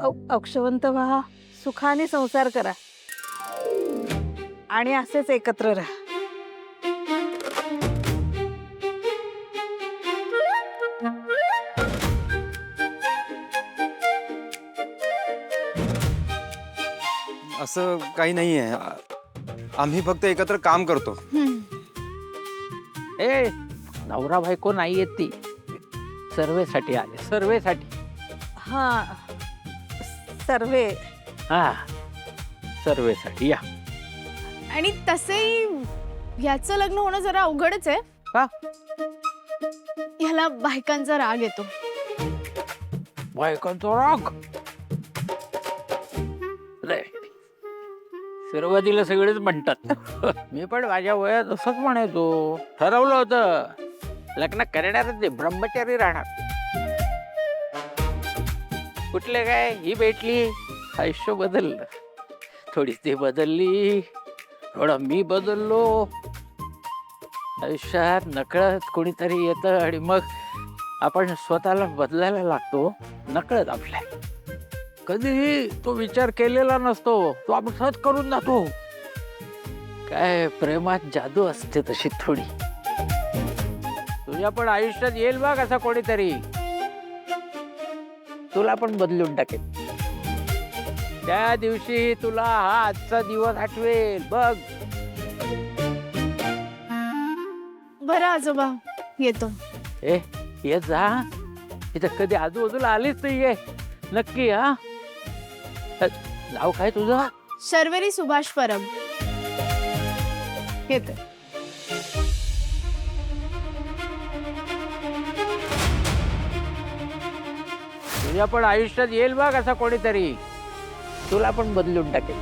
अक्षवंत व्हा, सुखाने संसार करा आणि असेच एकत्र राहा. असं काही नाहीये. आम्ही फक्त एकत्र काम करतो. ए नवरा बायको नाही येत ती, सर्वेसाठी आले, सर्वेसाठी. हा, सर्वे. हा, सर्वेसाठी या. आणि तसेही याचं लग्न होणं जरा अवघडच आहे. का? ह्याला बायकांचा राग येतो. बायकोंचा राग? सुरुवातीला सगळेच म्हणतात. मी पण माझ्या वयात असंच म्हणायचो. ठरवलं होतं लग्न करणारच ते, ब्रह्मचारी राहणार. कुठले काय ही भेटली, आयुष्य बदललं. थोडी ती बदलली, थोडं मी बदललो. आयुष्यात नकळत कोणीतरी येतं आणि मग आपण स्वतःला बदलायला लागतो नकळत आपल्या. कधीही तो विचार केलेला नसतो, तो आपण सहज करून जातो. काय प्रेमात जादू असते तशी थोडी. तुझ्या पण आयुष्यात येईल बघ असं कोणीतरी, तुला पण बदलून टाकेल. त्या दिवशी तुला हा आजचा दिवस आठवेल बघ. बरं आजोबा, येतो. ए ये जा, इथं कधी आजूबाजूला आलीच नाहीये. नक्की हा. नाव काय तुझं? शर्वरी सुभाष परब. येते. तुझ्या पण आयुष्यात येईल बघ असं कोणीतरी, तुला पण बदलून टाकेल.